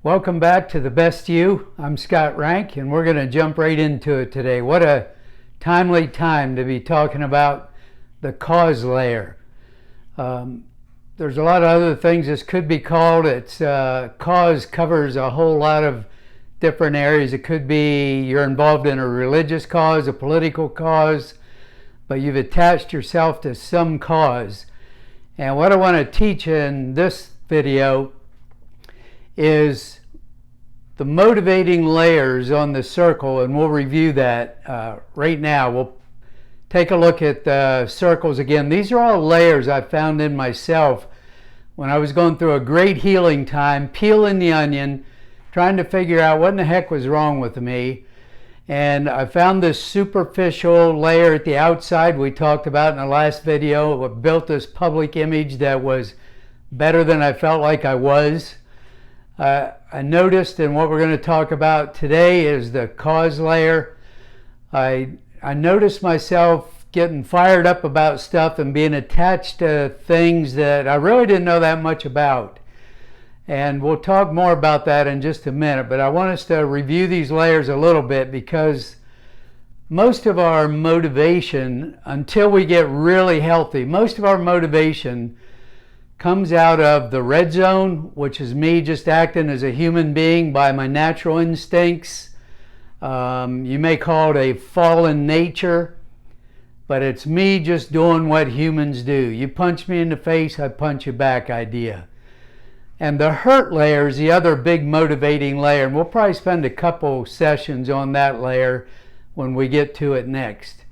Welcome back to The Best You. I'm Scott Rank, and we're going to jump right into it today. What a timely time to be talking about the cause layer. There's a lot of other things this could be called. It's cause covers a whole lot of different areas. It could be you're involved in a religious cause, a political cause, but you've attached yourself to some cause. And what I want to teach in this video is the motivating layers on the circle, and we'll review that right now. We'll take a look at the circles again. These are all layers I found in myself when I was going through a great healing time, peeling the onion, trying to figure out what in the heck was wrong with me. And I found this superficial layer at the outside we talked about in the last video. It built this public image that was better than I felt like I was. I noticed, and what we're going to talk about today is the cause layer. I noticed myself getting fired up about stuff and being attached to things that I really didn't know that much about. And we'll talk more about that in just a minute, but I want us to review these layers a little bit because most of our motivation, until we get really healthy, most of our motivation comes out of the red zone, which is me just acting as a human being by my natural instincts. You may call it a fallen nature, but it's me just doing what humans do. You punch me in the face, I punch you back idea. And the hurt layer is the other big motivating layer, and we'll probably spend a couple sessions on that layer when we get to it next.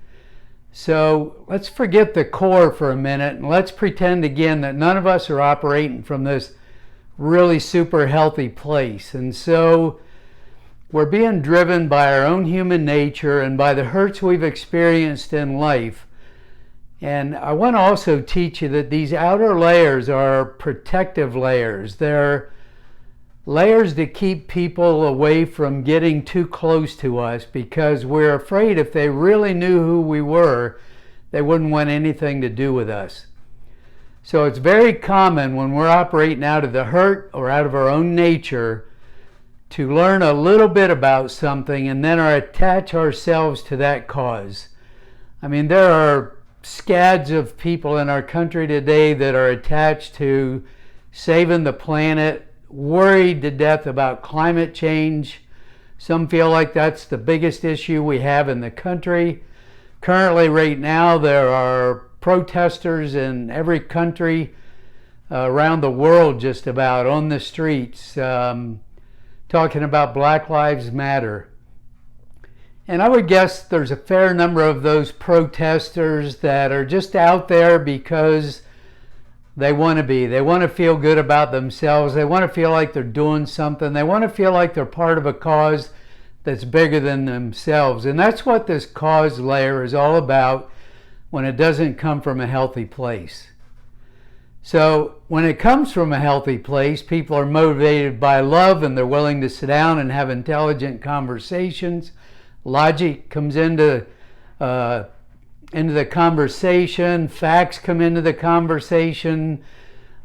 So let's forget the core for a minute, and let's pretend again that none of us are operating from this really super healthy place. And so we're being driven by our own human nature and by the hurts we've experienced in life. And I want to also teach you that these outer layers are protective layers. They're layers to keep people away from getting too close to us because we're afraid if they really knew who we were, they wouldn't want anything to do with us. So it's very common when we're operating out of the hurt or out of our own nature to learn a little bit about something and then attach ourselves to that cause. I mean, there are scads of people in our country today that are attached to saving the planet, worried to death about climate change. Some feel like that's the biggest issue we have in the country. Currently, right now, there are protesters in every country around the world just about on the streets talking about Black Lives Matter. And I would guess there's a fair number of those protesters that are just out there because they want to be. They want to feel good about themselves. They want to feel like they're doing something. They want to feel like they're part of a cause that's bigger than themselves. And that's what this cause layer is all about when it doesn't come from a healthy place. So when it comes from a healthy place, people are motivated by love and they're willing to sit down and have intelligent conversations. Logic comes into the conversation, facts come into the conversation,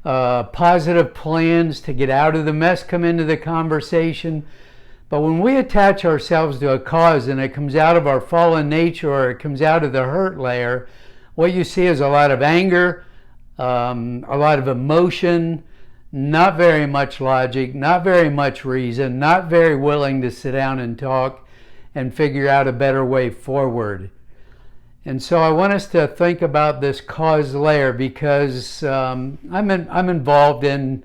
positive plans to get out of the mess come into the conversation. But when we attach ourselves to a cause and it comes out of our fallen nature or it comes out of the hurt layer, what you see is a lot of anger, a lot of emotion, not very much logic, not very much reason, not very willing to sit down and talk and figure out a better way forward. And so I want us to think about this cause layer because I'm involved in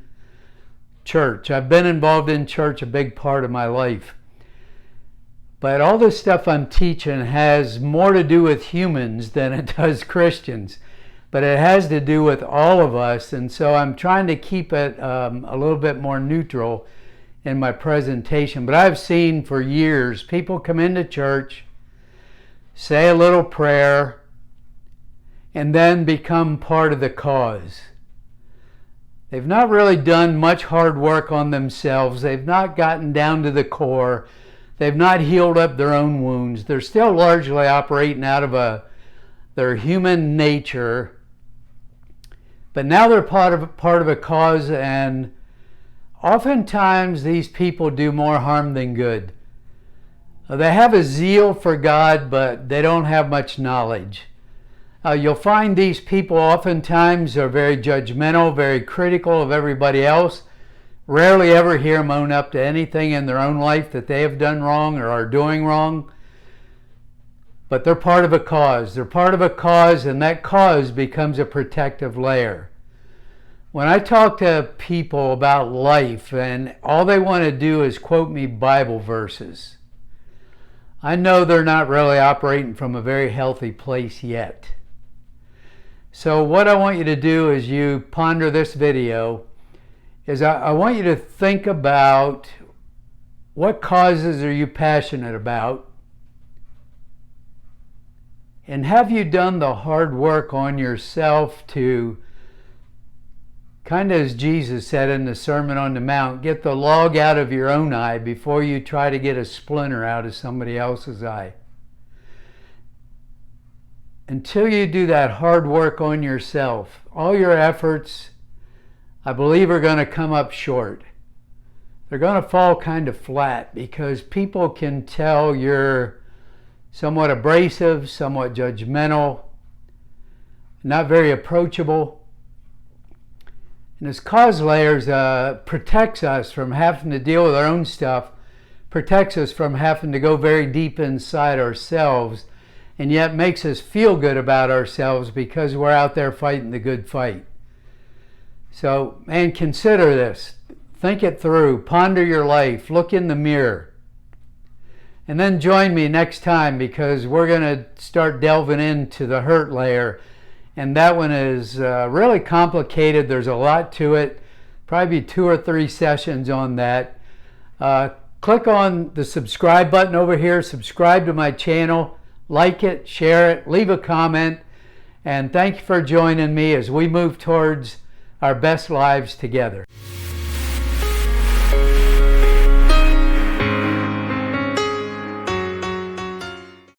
church. I've been involved in church a big part of my life. But all this stuff I'm teaching has more to do with humans than it does Christians. But it has to do with all of us. And so I'm trying to keep it a little bit more neutral in my presentation. But I've seen for years people come into church, say a little prayer, and then become part of the cause. They've not really done much hard work on themselves. They've not gotten down to the core. They've not healed up their own wounds. They're still largely operating out of their human nature. But now they're part of a cause, and oftentimes these people do more harm than good. They have a zeal for God, but they don't have much knowledge. You'll find these people oftentimes are very judgmental, very critical of everybody else. Rarely ever hear them own up to anything in their own life that they have done wrong or are doing wrong. But they're part of a cause. They're part of a cause, and that cause becomes a protective layer. When I talk to people about life and all they want to do is quote me Bible verses, I know they're not really operating from a very healthy place yet. So what I want you to do as you ponder this video is I want you to think about what causes are you passionate about, and have you done the hard work on yourself to, kind of as Jesus said in the Sermon on the Mount, get the log out of your own eye before you try to get a splinter out of somebody else's eye. Until you do that hard work on yourself, all your efforts, I believe, are going to come up short. They're going to fall kind of flat because people can tell you're somewhat abrasive, somewhat judgmental, not very approachable. And this cause layers protects us from having to deal with our own stuff, protects us from having to go very deep inside ourselves, and yet makes us feel good about ourselves because we're out there fighting the good fight. So, man, consider this. Think it through. Ponder your life. Look in the mirror. And then join me next time, because we're going to start delving into the hurt layer. And that one is really complicated. There's a lot to it. Probably 2 or 3 sessions on that. Click on the subscribe button over here. Subscribe to my channel. Like it, share it, leave a comment. And thank you for joining me as we move towards our best lives together.